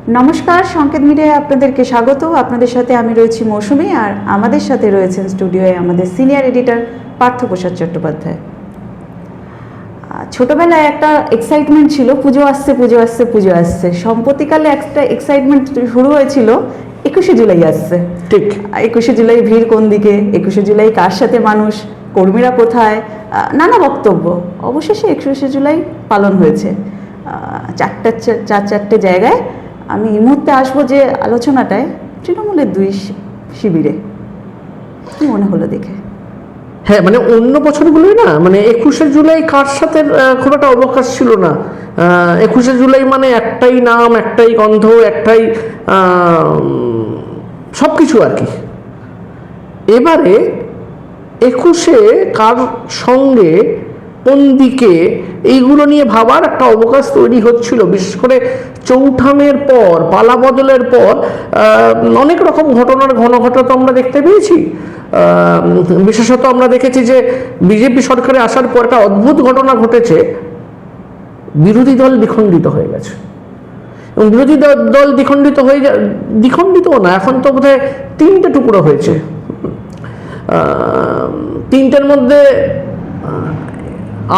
নমস্কার, সংকেত মিডিয়ায় আপনাদেরকে স্বাগত। আপনাদের সাথে আমি রয়েছি মৌসুমী, আর আমাদের সাথে রয়েছেন স্টুডিওয়ে আমাদের সিনিয়র এডিটর পার্থপ্রসাদ চট্টোপাধ্যায়। ছোটবেলায় একটা এক্সাইটমেন্ট ছিল, পুজো আসছে পুজো আসছে পুজো আসছে। সম্প্রতিকালে একটা এক্সাইটমেন্ট শুরু হয়েছিল 21শে জুলাই আসছে। ঠিক 21শে জুলাই ভিড় কোন দিকে, 21শে জুলাই কার সাথে মানুষ, কর্মীরা কোথায়, নানা বক্তব্য। অবশেষে 21শে জুলাই পালন হয়েছে চারটে জায়গায়। আমি এই মুহূর্তে আসবো যে আলোচনাটায় তৃণমূলের দুই শিবিরে। কি মনে হলো দেখে? হ্যাঁ, মানে অন্য বছরগুলোই না, মানে 21শে জুলাই কার সাথে খুব একটা অবকাশ ছিল না। 21শে জুলাই মানে একটাই নাম, একটাই গন্ধ, একটাই সব কিছু আর কি। এবারে 21শে কার সঙ্গে কোন দিকে এইগুলো নিয়ে ভাবার একটা অবকাশ তৈরি হচ্ছিল। বিশেষ করে চৌঠামের পর, পালা বদলের পর অনেক রকম ঘটনার ঘনঘটা তো আমরা দেখতে পেয়েছি। বিশেষত আমরা দেখেছি যে বিজেপি সরকারে আসার পর একটা অদ্ভুত ঘটনা ঘটেছে, বিরোধী দল দ্বিখণ্ডিত হয়ে গেছে। এবং বিরোধী দল দ্বিখণ্ডিতও না, এখন তো বোধহয় 3টে টুকরো হয়েছে। 3টের মধ্যে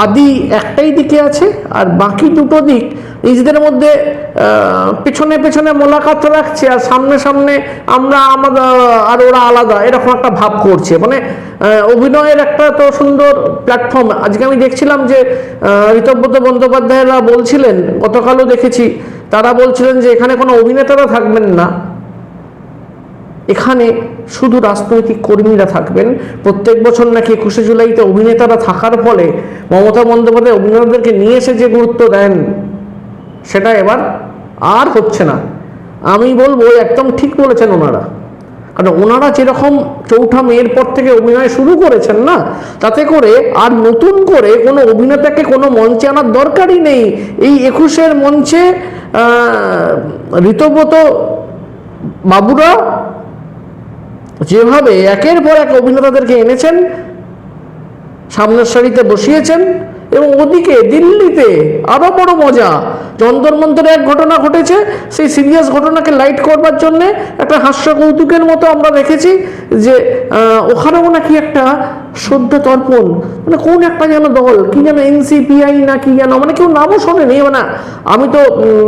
আদি একটাই দিকে আছে, আর বাকি দুটো দিক নিজেদের মধ্যে পেছনে পেছনে মোলাকাত রাখছে, আর সামনে সামনে আমরা আমাদের আর ওরা আলাদা, এরকম একটা ভাব করছে। মানে অভিনয়ের একটা তো সুন্দর প্ল্যাটফর্ম। আজকে আমি দেখছিলাম যে ঋতব্রত বন্দ্যোপাধ্যায়রা বলছিলেন, গতকালও দেখেছি, তারা বলছিলেন যে এখানে কোনো অভিনেতারা থাকবেন না, এখানে শুধু রাজনৈতিক কর্মীরা থাকবেন। প্রত্যেক বছর নাকি 21শে জুলাইতে অভিনেতারা থাকার ফলে মমতা বন্দ্যোপাধ্যায় অভিনেতাদেরকে নিয়ে এসে যে গুরুত্ব দেন, সেটা এবার আর হচ্ছে না। আমি বলবো একদম ঠিক বলেছেন ওনারা, কারণ ওনারা যেরকম চৌঠা মেয়ের পর থেকে অভিনয় শুরু করেছেন না, তাতে করে আর নতুন করে কোনো অভিনেতাকে কোনো মঞ্চে আনার দরকারই নেই। এই 21শের মঞ্চে ঋতব্রত বাবুরা যেভাবে একের পর এক অভিনেতাদেরকে এনেছেন, সামনের সারিতে বসিয়েছেন, এবং ওদিকে দিল্লিতে আরো বড় মজা, যন্তর মন্তরে এক ঘটনা ঘটেছে, সেই সিরিয়াস ঘটনাকে লাইট করবার জন্য একটা হাস্য কৌতুকের মতো আমরা দেখেছি যে ওখানেও নাকি একটা শ্রদ্ধা তর্পণ, মানে কোন একটা যেন দল, কি যেন এনসিপিআই না কি যেন, মানে কেউ নামও শোনেনি, মানে আমি তো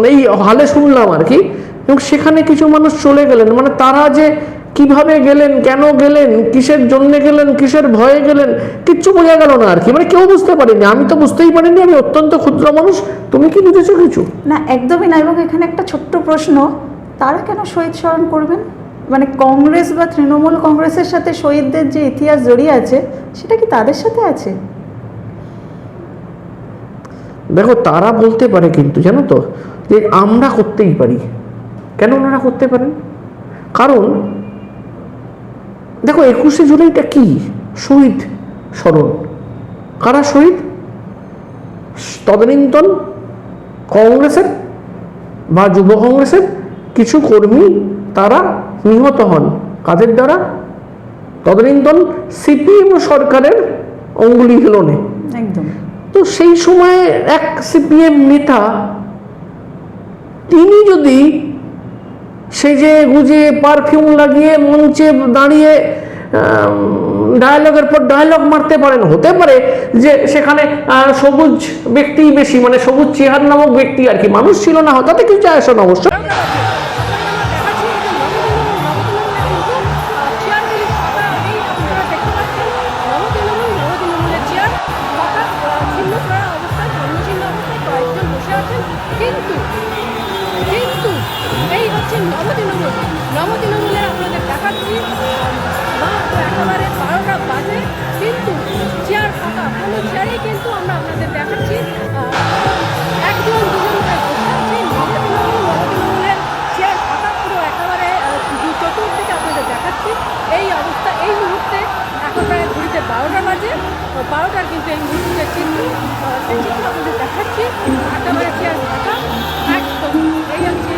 এই হালে শুনলাম আর কি। এবং সেখানে কিছু মানুষ চলে গেলেন, মানে তারা যে কিভাবে গেলেন, কেন গেলেন, কিসের জন্য গেলেন, কিসের ভয়ে গেলেন, কিচ্ছু বোঝা গেল না আর কি। মানে কেউ বুঝতে পারেনি, আমি তো বুঝতেই পারিনি, আমি অত্যন্ত ক্ষুদ্র মানুষ। তুমি কি বুঝেছো কিছু? না, একদমই না। এবং এখানে একটা ছোট্ট প্রশ্ন, তারা কেন শহীদ স্মরণ করবেন? মানে কংগ্রেস বা তৃণমূল কংগ্রেসের সাথে শহীদদের যে ইতিহাস জড়িয়ে আছে, সেটা কি তাদের সাথে আছে? দেখো, তারা বলতে পারে, কিন্তু জানো তো যে আমরা করতেই পারি। কেন ওনারা করতে পারেন? কারণ দেখো, 21শে জুলাইটা কি? শহীদ স্মরণ। কারা শহীদ? তদানীন্তন কংগ্রেসের বা যুব কংগ্রেসের কিছু কর্মী তারা নিহত হন। কাদের দ্বারা? তদানীন্তন সিপিএম সরকারের অঙ্গুলি হিলনে। একদম। তো সেই সময়ে এক সিপিএম নেতা, তিনি যদি সেজে গুজে পারফিউম লাগিয়ে মঞ্চে দাঁড়িয়ে ডায়ালগের পর ডায়ালগ মারতে পারেন, হতে পারে যে সেখানে সবুজ ব্যক্তি বেশি, মানে সবুজ চেহার নামক ব্যক্তি আর কি, মানুষ ছিল না, তাতে কিছু যায় আসে না অবশ্য। নবতৃণমূলের আপনাদের দেখাচ্ছি একেবারে 12টা বাজে, কিন্তু চেয়ার ফাঁকা, কোনো চেয়ারেই কিন্তু আমরা আপনাদের দেখাচ্ছি একজন দুজন করে বসে আছে। নবতৃণমূলের চেয়ার ফাঁকা, পুরো একেবারে চতুর্দিকে আপনাদের দেখাচ্ছি এই অবস্থা। এই মুহূর্তে এখন প্রায় ঘুরিতে 12টা বাজে, 12টার কিন্তু এই মুহূর্তে চিত্র, সেই চিত্র আপনাদের দেখাচ্ছি, একেবারে চেয়ার ফাঁকা একদম। এই হচ্ছে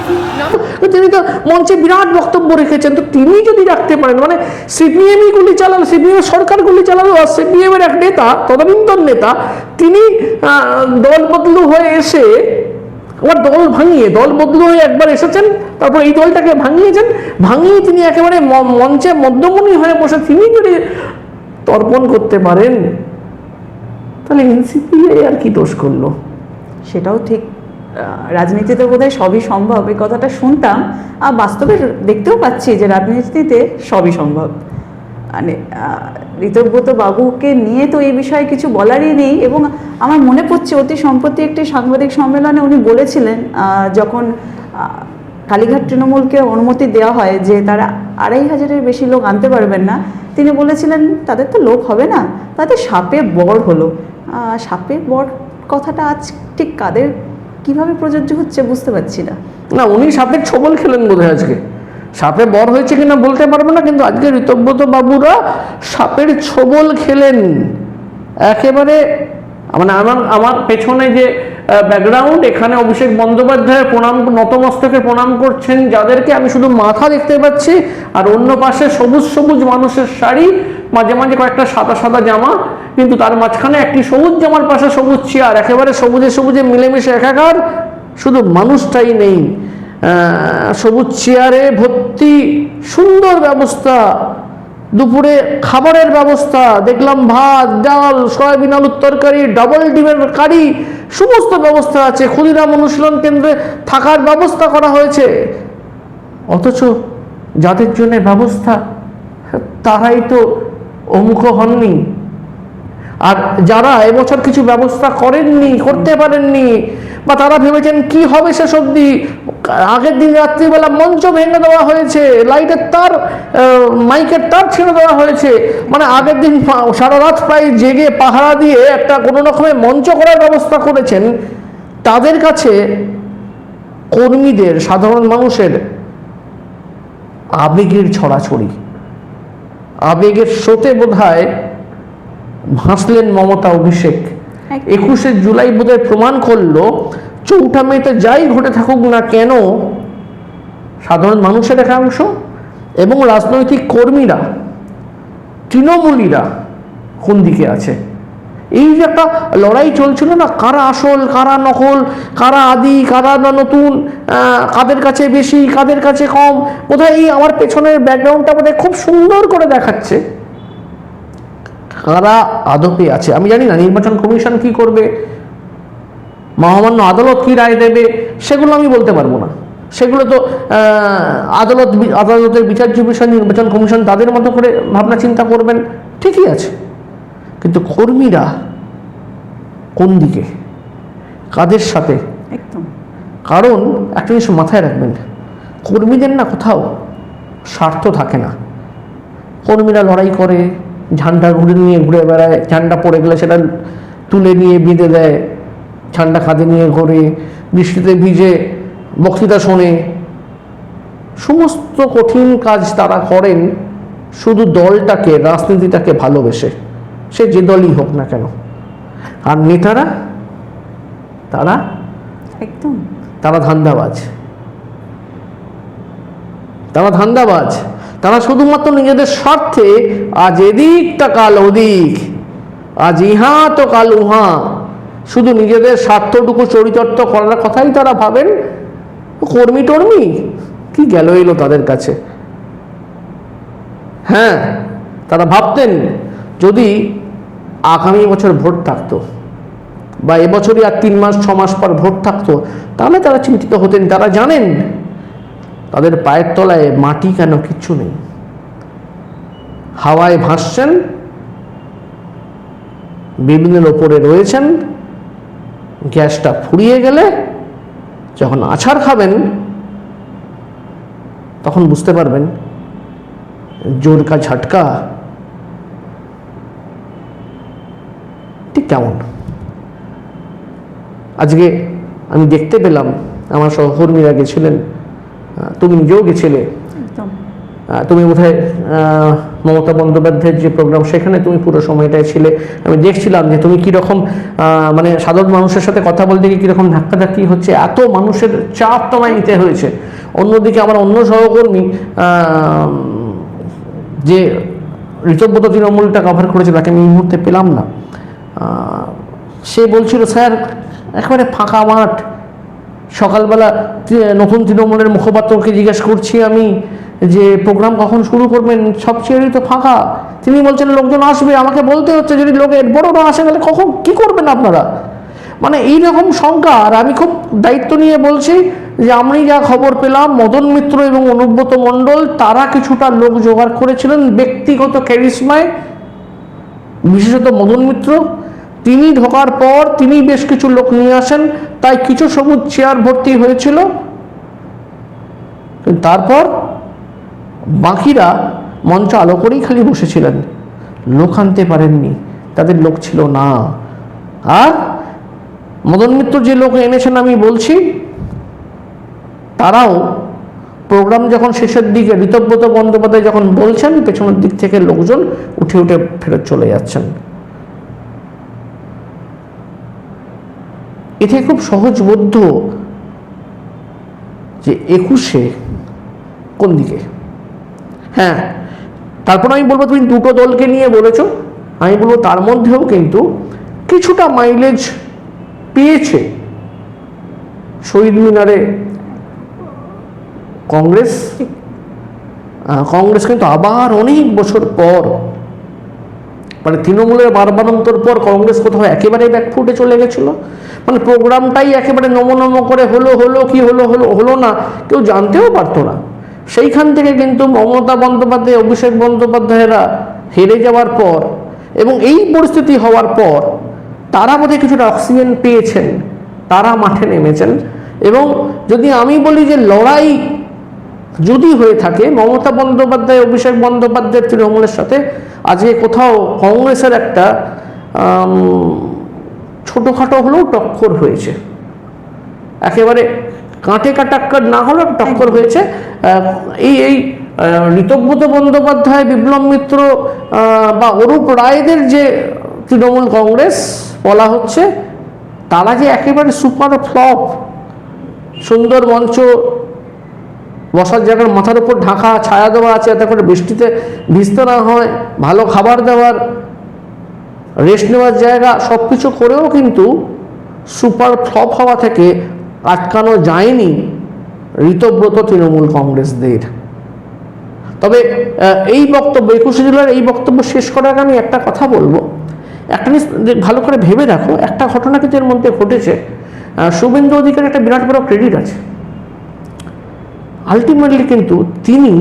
তিনি তো মঞ্চে বিরাট বক্তব্য রেখেছেন, তো তিনি যদি রাখতে পারেন, মানে সিপিএমই গুলি চালালো, সিপিএম সরকার গুলি চালালো, আর সিপিএম এর এক নেতা, তদানীন্তন নেতা, তিনি দল বদলু হয়ে এসে আবার দল ভাঙিয়ে, দল বদল হয়ে একবার এসেছেন, তারপর এই দলটাকে ভাঙিয়েছেন, ভাঙিয়ে তিনি একেবারে মঞ্চে মধ্যমণি হয়ে বসে তিনি যদি তর্পণ করতে পারেন, তাহলে এনসিপি আর কি দোষ করলো? সেটাও ঠিক। রাজনীতিতে বোধহয় সবই সম্ভব, এই কথাটা শুনতাম, আর বাস্তবে দেখতেও পাচ্ছি যে রাজনীতিতে সবই সম্ভব। মানে ঋতব্রত বাবুকে নিয়ে তো এই বিষয়ে কিছু বলারই নেই। এবং আমার মনে পড়ছে অতি সম্প্রতি একটি সাংবাদিক সম্মেলনে উনি বলেছিলেন, যখন কালীঘাট তৃণমূলকে অনুমতি দেওয়া হয় যে তারা 2500-এর বেশি লোক আনতে পারবেন না, তিনি বলেছিলেন তাদের তো লোক হবে না, তাদের সাপে বর হলো। সাপে বর কথাটা আজ ঠিক কাদের কিভাবে প্রযোজ্য হচ্ছে বুঝতে পারছি না। না, উনি সাপের ছোবল খেলেন বোধহয় আজকে। সাপে বর হয়েছে কিনা বলতে পারবো না, কিন্তু আজকে ঋতব্রত বাবুরা সাপের ছোবল খেলেন একেবারে। মানে আমার পেছনে যে ব্যাকগ্রাউন্ড, এখানে অভিষেক বন্দ্যোপাধ্যায় প্রণাম, নতমস্তকে প্রণাম করছেন যাদেরকে, আমি শুধু মাথা দেখতে পাচ্ছি, আর অন্য পাশে সবুজ সবুজ মানুষের শাড়ি, মাঝে মাঝে কয়েকটা সাদা সাদা জামা, কিন্তু তার মাঝখানে একটি সবুজ জামার পাশে সবুজ চেয়ার, একেবারে সবুজে সবুজে মিলেমিশে একাকার, শুধু মানুষটাই নেই। সবুজ চেয়ারে ভর্তি, সুন্দর ব্যবস্থা, দুপুরে খাবারের ব্যবস্থা দেখলাম, ভাত, ডাল, সয়াবিন আলুর তরকারি, ডাবল ডিমের কারি, সমস্ত ব্যবস্থা আছে। ক্ষুদিরাম অনুশীলন কেন্দ্রে থাকার ব্যবস্থা করা হয়েছে। অথচ যাদের জন্য ব্যবস্থা তারাই তো অমুখ হননি। আর যারা এবছর কিছু ব্যবস্থা করেননি, করতে পারেননি, বা তারা ভেবেছেন কি হবে শেষ অবধি, আগের দিন রাত্রিবেলা মঞ্চ ভেঙে দেওয়া হয়েছে, লাইটের তার, মাইকের তার ছিঁড়ে দেওয়া হয়েছে, মানে আগের দিন সারা রাত প্রায় জেগে পাহারা দিয়ে একটা কোনো রকমের মঞ্চ করার ব্যবস্থা করেছেন। তাদের কাছে কর্মীদের, সাধারণ মানুষের আবেগের ছড়াছড়ি, আবেগের স্রোতে বোধহয় ভাসলেন মমতা অভিষেক। 21শে জুলাই বোধহয় প্রমাণ করলো, চৌঠা মেতে যাই ঘটে থাকুক না কেন, সাধারণ মানুষের একাংশ এবং রাজনৈতিক কর্মীরা, তৃণমূলীরা কোন দিকে আছে। এই যে একটা লড়াই চলছিল না, কারা আসল, কারা নকল, কারা আদি, কারা নতুন, কাদের কাছে বেশি, কাদের কাছে কম, বোধহয় এই আমার পেছনের ব্যাকগ্রাউন্ডটা বোধহয় খুব সুন্দর করে দেখাচ্ছে কারা আদপে আছে। আমি জানি না নির্বাচন কমিশন কি করবে, মহামান্য আদালত কি রায় দেবে, সেগুলো আমি বলতে পারবো না। সেগুলো তো আদালতের বিচার্য বিষয়, নির্বাচন কমিশন তাদের মতো করে ভাবনা চিন্তা করবেন, ঠিকই আছে। কিন্তু কর্মীরা কোন দিকে, কাদের সাথে? একদম। কারণ একটা জিনিস মাথায় রাখবেন, কর্মীদের না কোথাও স্বার্থ থাকে না। কর্মীরা লড়াই করে, ঝান্ডা ঘুরে বেড়ায়, ঝান্ডা পড়ে গেলে সেটা তুলে নিয়ে বেঁধে দেয়, ঝান্ডা কাঁধে নিয়ে ঘোরে, বৃষ্টিতে ভিজে বক্তৃতা শোনে, সমস্ত কঠিন কাজ তারা করেন শুধু দলটাকে, রাজনীতিটাকে ভালোবেসে, সে যে দলই হোক না কেন। আর নেতারা, তারা একদম, তারা ধান্দাবাজ, তারা শুধুমাত্র নিজেদের স্বার্থে আজ এদিকটা কাল ওদিক, আজ ইহা তো কাল উহা, শুধু নিজেদের স্বার্থটুকু চরিতার্থ করার কথাই তারা ভাবেন। কর্মী টর্মী কি গেল এলো তাদের কাছে। হ্যাঁ, তারা ভাবতেন যদি আগামী বছর ভোট থাকতো, বা এবছরই আর 3 মাস 6 মাস পর ভোট থাকতো, তাহলে তারা চিন্তিত হতেন। তারা জানেন তাদের পায়ের তলায় মাটি কেন কিচ্ছু নেই, হাওয়ায় ভাসছেন, বিমানের ওপরে রয়েছেন। গ্যাসটা ফুরিয়ে গেলে যখন আছাড় খাবেন তখন বুঝতে পারবেন জোর কা ঝটকা ঠিক কেমন। আজকে আমি দেখতে পেলাম, আমার সহকর্মীরা গেছিলেন, তুমি নিজেও গেছিলে, তুমি বোধহয় মমতা বন্দ্যোপাধ্যায়ের যে প্রোগ্রাম সেখানে তুমি পুরো সময়টায় ছিলে। আমি দেখছিলাম যে তুমি কীরকম মানে সাধারণ মানুষের সাথে কথা বলতে গিয়ে কীরকম ধাক্কাধাক্কি হচ্ছে, এত মানুষের চাপ তোমায় নিতে হয়েছে। অন্যদিকে আমার অন্য সহকর্মী যে ঋতব্রত তৃণমূলটা কভার করেছে, তাকে আমি এই মুহূর্তে পেলাম না। সে বলছিল স্যার একেবারে ফাঁকা মাঠ, সকালবেলা নতুন তৃণমূলের মুখপাত্রকে জিজ্ঞেস করছি আমি যে প্রোগ্রাম কখন শুরু করবেন, সব চেয়ারই তো ফাঁকা। তিনি বলছেন লোকজন আসবে, আমাকে বলতে হচ্ছে যদি লোক এর বড় না আসে তাহলে কখন কী করবেন আপনারা। মানে এইরকম শঙ্কা। আর আমি খুব দায়িত্ব নিয়ে বলছি যে আমি যা খবর পেলাম মদন মিত্র এবং অনুব্রত মণ্ডল তারা কিছুটা লোক জোগাড় করেছিলেন ব্যক্তিগত ক্যারিশমায়, বিশেষত মদন মিত্র। তিনি ঢোকার পর তিনি বেশ কিছু লোক নিয়ে আসেন, তাই কিছু সবুজ চেয়ার ভর্তি হয়েছিল। তারপর বাকিরা মঞ্চ আলো করেই খালি বসেছিলেন, লোক আনতে পারেননি, তাদের লোক ছিল না। আর মদন মিত্র যে লোক এনেছেন আমি বলছি, তারাও প্রোগ্রাম যখন শেষের দিকে ঋতব্রত বন্দ্যোপাধ্যায় যখন বলছেন, পেছনের দিক থেকে লোকজন উঠে উঠে ফেরত চলে যাচ্ছেন। এতে খুব সহজবোধ্য যে 21-এ কোন দিকে। হ্যাঁ, তারপর আমি বলবো তুমি দুটো দলকে নিয়ে বলেছো, আমি বলবো তার মধ্যেও কিন্তু কিছুটা মাইলেজ পেয়েছে শহীদ মিনারে কংগ্রেস। কংগ্রেস কিন্তু আবার অনেক বছর পর, মানে তৃণমূলের বারবারন্তর পর কংগ্রেস কোথাও একেবারে ব্যাকফুটে চলে গেছিল। মানে প্রোগ্রামটাই একেবারে নম করে হলো কি হলো না, কেউ জানতেও পারতো না। সেইখান থেকে কিন্তু মমতা বন্দ্যোপাধ্যায়, অভিষেক বন্দ্যোপাধ্যায়রা হেরে যাওয়ার পর এবং এই পরিস্থিতি হওয়ার পর তারা বোধহয় কিছুটা অক্সিজেন পেয়েছেন, তারা মাঠে নেমেছেন। এবং যদি আমি বলি যে লড়াই যদি হয়ে থাকে মমতা বন্দ্যোপাধ্যায়, অভিষেক বন্দ্যোপাধ্যায়ের তৃণমূলের সাথে, আজকে কোথাও কংগ্রেসের একটা ছোটোখাটো হলেও টক্কর হয়েছে, একেবারে কাঁটে কাটাক্কর না হলেও টক্কর হয়েছে। এই ঋতব্রত বন্দ্যোপাধ্যায়, বিপ্লব মিত্র বা অরূপ রায়দের যে তৃণমূল কংগ্রেস বলা হচ্ছে, তারা যে একেবারে সুপার ফ্লপ, সুন্দর মঞ্চ, বসার জায়গার মাথার উপর ঢাকা ছায়া দেওয়া আছে যাতে করে বৃষ্টিতে ভিজতে না হয়, ভালো খাবার দেওয়ার, রেস্ট নেওয়ার জায়গা, সব কিছু করেও কিন্তু সুপার ফ্লপ হওয়া থেকে আটকানো যায়নি ঋতব্রত তৃণমূল কংগ্রেসদের। তবে এই বক্তব্য 21শে জুলাইয়ের এই বক্তব্য শেষ করার আগে আমি একটা কথা বলবো, একটা জিনিস ভালো করে ভেবে দেখো, একটা ঘটনা কিন্তু এর মধ্যে ঘটেছে। শুভেন্দু অধিকারী একটা বিরাট বড় ক্রেডিট আছে। আলটিমেটলি কিন্তু তিনি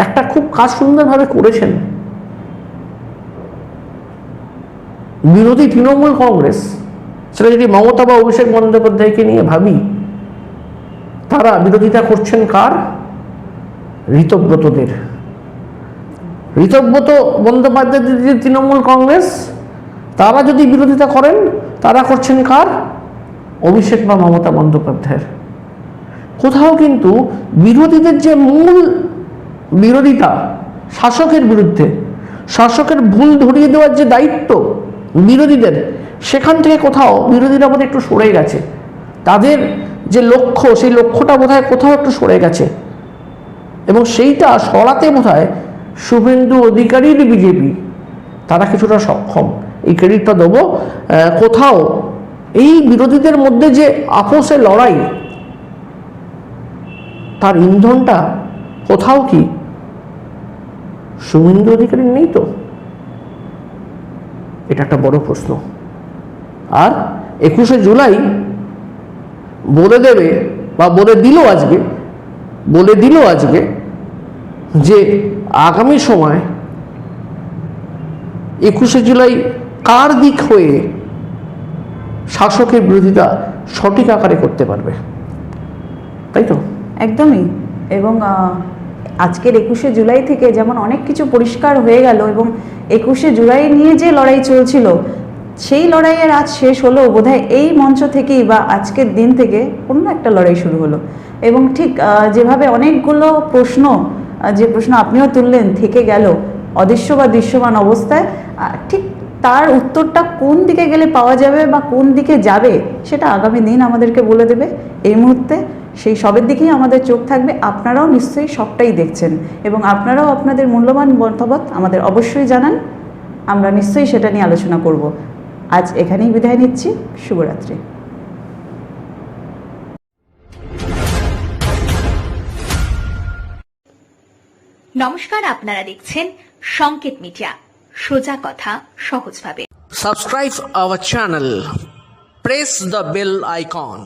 একটা খুব কাজ সুন্দরভাবে করেছেন। বিরোধী তৃণমূল কংগ্রেস, সেটা যদি মমতা বা অভিষেক বন্দ্যোপাধ্যায়কে নিয়ে ভাবি, তারা বিরোধিতা করছেন কার? ঋতব্রতদের। ঋতব্রত বন্দ্যোপাধ্যায়ের যে তৃণমূল কংগ্রেস, তারা যদি বিরোধিতা করেন, তারা করছেন কার? অভিষেক বা মমতা বন্দ্যোপাধ্যায়ের। কোথাও কিন্তু বিরোধীদের যে মূল বিরোধিতা শাসকের বিরুদ্ধে, শাসকের ভুল ধরিয়ে দেওয়ার যে দায়িত্ব বিরোধীদের, সেখান থেকে কোথাও বিরোধীরা বোধহয় একটু সরে গেছে। তাদের যে লক্ষ্য, সেই লক্ষ্যটা বোধহয় কোথাও একটু সরে গেছে, এবং সেইটা সরাতে বোধহয় শুভেন্দু অধিকারীর বিজেপি তারা কিছুটা সক্ষম। এই ক্রেডিটটা দেবো। কোথাও এই বিরোধীদের মধ্যে যে আপোষে লড়াই, তার ইন্ধনটা কোথাও কি শুভেন্দু অধিকারীর নেই তো? এটা একটা বড় প্রশ্ন। আর 21শে জুলাই বলে দেবে বা বলে দিল আজকে যে আগামী সময় 21শে জুলাই কার দিক হয়ে শাসকের বিরোধিতা সঠিক আকারে করতে পারবে, তাই তো? একদমই। এবং আজকের 21শে জুলাই থেকে যেমন অনেক কিছু পরিষ্কার হয়ে গেল, এবং 21শে জুলাই নিয়ে যে লড়াই চলছিল, সেই লড়াইয়ের আজ শেষ হলো বোধহয় এই মঞ্চ থেকেই, বা আজকের দিন থেকে অন্য একটা লড়াই শুরু হলো। এবং ঠিক যেভাবে অনেকগুলো প্রশ্ন, যে প্রশ্ন আপনিও তুললেন, থেকে গেল অদৃশ্য বা দৃশ্যমান অবস্থায়, ঠিক তার উত্তরটা কোন দিকে গেলে পাওয়া যাবে বা কোন দিকে যাবে, সেটা আগামী দিন আমাদেরকে বলে দেবে। এই মুহূর্তে সেই সবের দিকেই আমাদের চোখ থাকবে। আপনারাও নিশ্চয়ই সবটাই দেখছেন, এবং আপনারাও আপনাদের মূল্যবান মতামত আমাদের অবশ্যই জানান। আমরা নিশ্চয়ই সেটা নিয়ে আলোচনা করব। আজ এখানেই বিদায় নিচ্ছি। শুভরাত্রি। নমস্কার, আপনারা দেখছেন সংকেত মিডিয়া, সোজা কথা সহজভাবে। Subscribe our channel. Press the bell icon.